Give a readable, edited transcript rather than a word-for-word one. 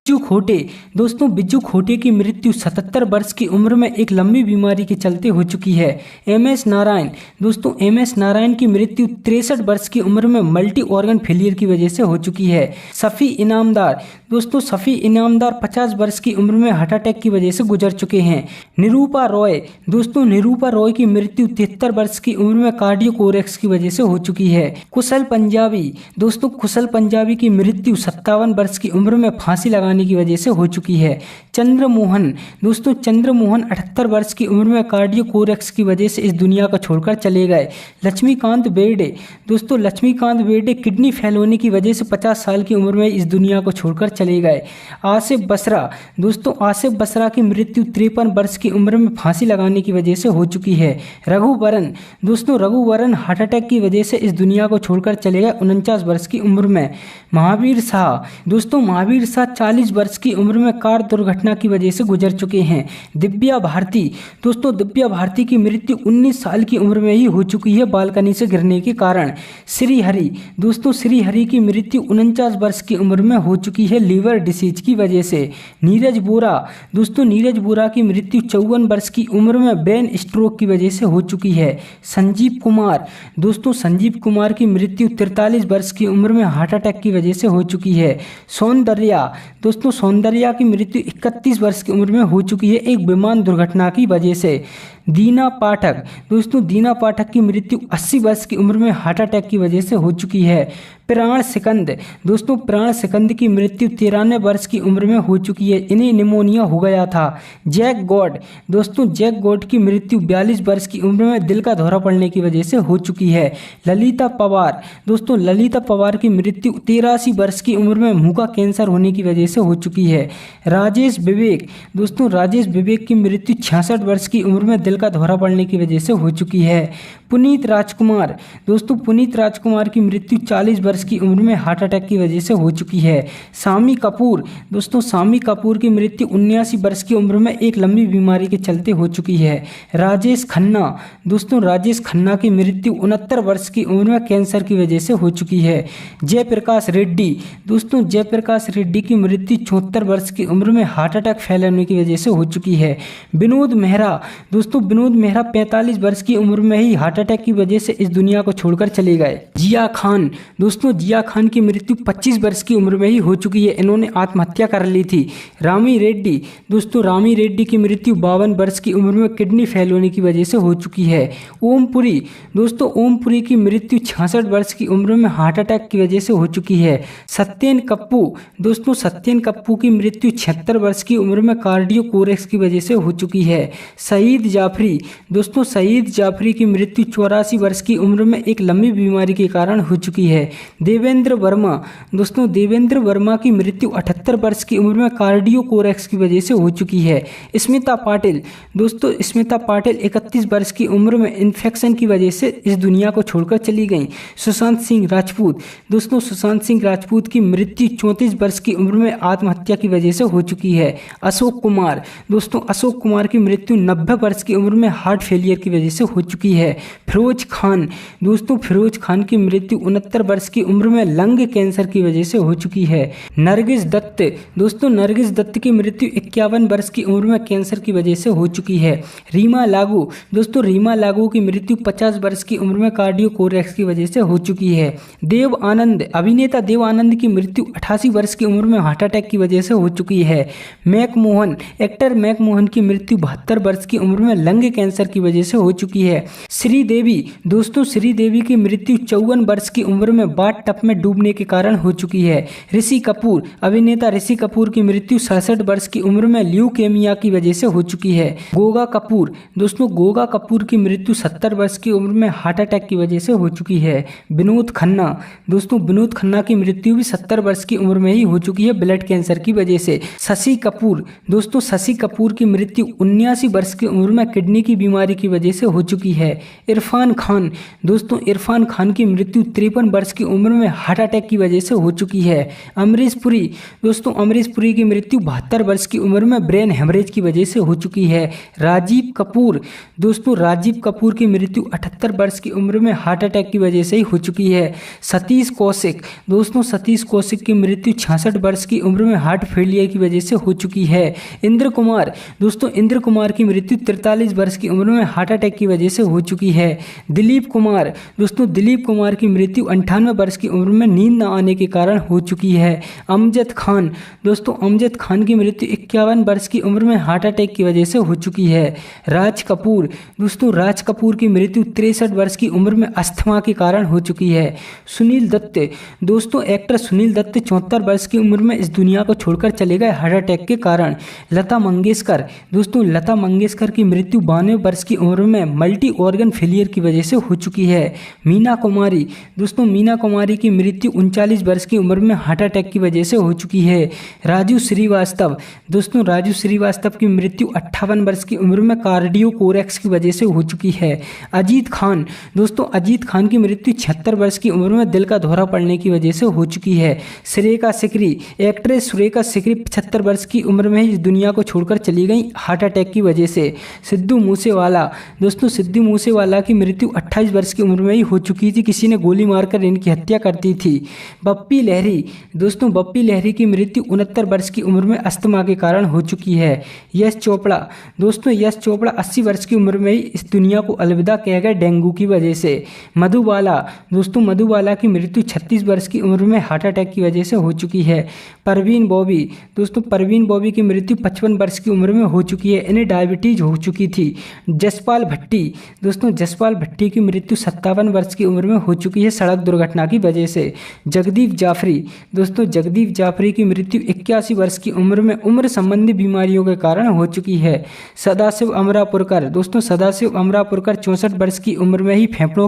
बिज्जू खोटे। दोस्तों बिज्जू खोटे की मृत्यु 77 वर्ष की उम्र में एक लंबी बीमारी के चलते हो चुकी है। एमएस नारायण। दोस्तों एमएस नारायण की मृत्यु 63 वर्ष की उम्र में मल्टी ऑर्गन फेलियर की वजह से हो चुकी है। सफ़ी इनामदार। दोस्तों सफ़ी इनामदार 50 वर्ष की उम्र में हार्ट अटैक की वजह से गुजर चुके हैं। निरूपा रॉय। दोस्तों निरूपा रॉय की मृत्यु 73 वर्ष की उम्र में कार्डियोकोरेक्स की वजह से हो चुकी है। कुशल पंजाबी। दोस्तों कुशल पंजाबी की मृत्यु 57 वर्ष की उम्र में फांसी लगाने की वजह से हो चुकी है। चंद्रमोहन। दोस्तों चंद्रमोहन 78 वर्ष की उम्र में कार्डियोकोरेक्स की वजह से इस दुनिया को छोड़कर चले गए। लक्ष्मीकांत बेर्डे। दोस्तों लक्ष्मीकांत बेर्डे किडनी फेल होने की वजह से 50 साल की उम्र में इस दुनिया को छोड़कर चले गए। आसिफ बसरा। दोस्तों आसिफ बसरा की मृत्यु 53 वर्ष की उम्र में फांसी लगाने की वजह से हो चुकी है। रघुवरन। दोस्तों रघुवरन हार्ट अटैक की वजह से इस दुनिया को छोड़कर चले गए 49 वर्ष की उम्र में। महावीर शाह। दोस्तों महावीर शाह 40 वर्ष की उम्र में कार दुर्घटना की वजह से गुजर चुके हैं। दिव्या भारती। दोस्तों दिव्या भारती की मृत्यु 19 साल की उम्र में ही हो चुकी है बालकनी से गिरने के कारण। श्रीहरि। दोस्तों श्रीहरि की मृत्यु 49 वर्ष की उम्र में हो चुकी है लीवर डिसीज की वजह से। नीरज बोरा। दोस्तों नीरज बोरा की मृत्यु 54 वर्ष की उम्र में ब्रेन स्ट्रोक की वजह से हो चुकी है। संजीव कुमार। दोस्तों संजीव कुमार की मृत्यु 43 वर्ष की उम्र में हार्ट अटैक की वजह से हो चुकी है। सौंदर्या। दोस्तों सौंदर्या की मृत्यु 31 वर्ष की उम्र में हो चुकी है एक विमान दुर्घटना की वजह से। दीना पाठक। दोस्तों दीना पाठक की मृत्यु 80 वर्ष की उम्र में हार्ट अटैक की वजह से हो चुकी है। प्राण सिकंद। दोस्तों प्राण सिकंद की मृत्यु 93 वर्ष की उम्र में हो चुकी है, इन्हें निमोनिया हो गया था। Jack God. दोस्तों जैक गॉड की मृत्यु 42 वर्ष की उम्र में दिल का दौरा पड़ने की वजह से हो चुकी है। ललिता पवार। दोस्तों ललिता पवार की मृत्यु 83 वर्ष की उम्र में मुंह का कैंसर होने की वजह से हो चुकी है। राजेश विवेक। दोस्तों राजेश विवेक की मृत्यु 66 वर्ष की उम्र में दिल का दौरा पड़ने की वजह से हो चुकी है। पुनीत राजकुमार। दोस्तों पुनीत राजकुमार की मृत्यु 40 वर्ष की उम्र में हार्ट अटैक की वजह से हो चुकी है। शामी कपूर। दोस्तों शामी कपूर की मृत्यु 79 वर्ष की उम्र में एक लंबी बीमारी के चलते हो चुकी है। राजेश खन्ना। दोस्तों राजेश खन्ना की मृत्यु 69 वर्ष की उम्र में कैंसर की वजह से हो चुकी है। जयप्रकाश रेड्डी। दोस्तों जयप्रकाश रेड्डी की मृत्यु 74 वर्ष की उम्र में हार्ट अटैक फैलने की वजह से हो चुकी है। विनोद मेहरा। दोस्तों विनोद मेहरा 45 वर्ष की उम्र में ही हार्ट अटैक की वजह से इस दुनिया को छोड़कर चले गए। जिया खान। दोस्तों जिया खान की मृत्यु 25 वर्ष की उम्र में ही हो चुकी है, इन्होंने आत्महत्या कर ली थी। रामी रेड्डी। दोस्तों रामी रेड्डी की मृत्यु 52 वर्ष की उम्र में किडनी फेल होने की वजह से हो चुकी है। ओम पुरी। दोस्तों ओम पुरी की मृत्यु 66 वर्ष की उम्र में हार्ट अटैक की वजह से हो चुकी है। सत्येन कप्पू। दोस्तों सत्येन कप्पू की मृत्यु 76 वर्ष की उम्र में कार्डियोकोरेक्स की वजह से हो चुकी है। सईद जाफरी। दोस्तों सईद जाफरी की मृत्यु 84 वर्ष की उम्र में एक लंबी बीमारी के कारण हो चुकी है। देवेंद्र वर्मा। दोस्तों देवेंद्र वर्मा की मृत्यु 78 वर्ष की उम्र में कार्डियोकोरेक्स की वजह से हो चुकी है। स्मिता पाटिल। दोस्तों स्मिता पाटिल 31 वर्ष की उम्र में इन्फेक्शन की वजह से इस दुनिया को छोड़कर चली गई। सुशांत सिंह राजपूत। दोस्तों सुशांत सिंह राजपूत की मृत्यु 34 वर्ष की उम्र में आत्महत्या की वजह से हो चुकी है। अशोक कुमार। दोस्तों अशोक कुमार की मृत्यु 90 वर्ष की उम्र में हार्ट फेलियर की वजह से हो चुकी है। फिरोज खान। दोस्तों फिरोज खान की मृत्यु 69 वर्ष की उम्र में लंग कैंसर की वजह से हो चुकी है। नरगिस दत्त। दोस्तों नरगिस दत्त की मृत्यु 51 वर्ष की उम्र में कैंसर की वजह से हो चुकी है। रीमा लागू। दोस्तों रीमा लागू की मृत्यु 50 वर्ष की उम्र में कार्डियोकोरेक्स की वजह से हो चुकी है। देव आनंद। अभिनेता देव आनंद की मृत्यु 88 वर्ष की उम्र में हार्ट अटैक की वजह से हो चुकी है। मैकमोहन। एक्टर मैकमोहन की मृत्यु 72 वर्ष की उम्र में लंग कैंसर की वजह से हो चुकी है। श्रीदेवी। दोस्तों श्रीदेवी की मृत्यु 54 वर्ष की उम्र में बाथ टब में डूबने के कारण हो चुकी है। ऋषि कपूर। अभिनेता ऋषि कपूर की मृत्यु 67 वर्ष की उम्र में ल्यूकेमिया की वजह से हो चुकी है। गोगा कपूर। दोस्तों गोगा कपूर की मृत्यु 70 वर्ष की उम्र में हार्ट अटैक की वजह से हो चुकी है। विनोद खन्ना। दोस्तों विनोद खन्ना की मृत्यु भी 70 वर्ष की उम्र में ही हो चुकी है ब्लड कैंसर की वजह से। शशि कपूर। दोस्तों शशि कपूर की मृत्यु 79 वर्ष की उम्र में किडनी की बीमारी की वजह से हो चुकी है। इरफान खान। दोस्तों इरफान खान की मृत्यु 53 वर्ष की उम्र उम्र में हार्ट अटैक की वजह से हो चुकी है। अमरीश पुरी, दोस्तों अमरीश पुरी की मृत्यु 72 वर्ष की उम्र में ब्रेन हेमरेज की वजह से हो चुकी है। राजीव कपूर, दोस्तों राजीव कपूर की मृत्यु 78 वर्ष की उम्र में हार्ट अटैक की वजह से ही हो चुकी है। सतीश कौशिक, दोस्तों सतीश कौशिक की मृत्यु 66 वर्ष की उम्र में हार्ट फेलियर की वजह से हो चुकी है। इंद्र कुमार, दोस्तों इंद्र कुमार की मृत्यु 43 वर्ष की उम्र में हार्ट अटैक की वजह से हो चुकी है। दिलीप कुमार, दोस्तों दिलीप कुमार की मृत्यु 98 वर्ष की उम्र में नींद न आने के कारण हो चुकी है। अमजद खान, दोस्तों अमजद खान की मृत्यु 51 वर्ष की उम्र में हार्ट अटैक की वजह से हो चुकी है। राज कपूर, दोस्तों राज कपूर की मृत्यु 63 वर्ष की उम्र में अस्थमा के कारण हो चुकी है। सुनील दत्त, दोस्तों एक्टर सुनील दत्त 74 वर्ष की उम्र में इस दुनिया को छोड़कर चले गए हार्ट अटैक के कारण। लता मंगेशकर, दोस्तों लता मंगेशकर की मृत्यु 92 वर्ष की उम्र में मल्टी ऑर्गन फेलियर की वजह से हो चुकी है। मीना कुमारी, दोस्तों मीना कुमारी की मृत्यु 39 वर्ष की उम्र में हार्ट अटैक की वजह से हो चुकी है। राजू श्रीवास्तव, दोस्तों राजू श्रीवास्तव की मृत्यु 58 वर्ष की उम्र में कार्डियो कोरेक्स की वजह से हो चुकी है। अजीत खान, दोस्तों अजीत खान की मृत्यु 76 वर्ष की उम्र में दिल का दौरा पड़ने की वजह से हो चुकी है। सुरेखा सिकरी, एक्ट्रेस सुरेखा सिकरी 75 वर्ष की उम्र में इस दुनिया को छोड़कर चली गई हार्ट अटैक की वजह से। सिद्धू मूसेवाला, दोस्तों सिद्धू मूसेवाला की मृत्यु 28 वर्ष की उम्र में ही हो चुकी थी, किसी ने गोली मारकर इनकी हत्या कर दी थी। बप्पी लहरी, दोस्तों बप्पी लहरी की मृत्यु 69 वर्ष की उम्र में अस्थमा के कारण हो चुकी है। यश चोपड़ा, दोस्तों यश चोपड़ा 80 वर्ष की उम्र में ही इस दुनिया को अलविदा कह गए डेंगू की वजह से। मधुबाला, दोस्तों मधुबाला की मृत्यु 36 वर्ष की उम्र में हार्ट अटैक की वजह से हो चुकी है। परवीन बॉबी, दोस्तों परवीन बॉबी की मृत्यु 55 वर्ष की उम्र में हो चुकी है, इन्हें डायबिटीज हो चुकी थी। जसपाल भट्टी, दोस्तों जसपाल भट्टी की मृत्यु 57 वर्ष की उम्र में हो चुकी है सड़क दुर्घटना की वजह से। जगदीप जाफरी, दोस्तों जगदीप जाफरी की मृत्यु 81 वर्ष की उम्र में उम्र संबंधी बीमारियों के कारण हो चुकी है। सदाशिव अमरापुरकर, दोस्तों सदाशिव अमरापुरकर 64 वर्ष की उम्र में ही फेफड़ों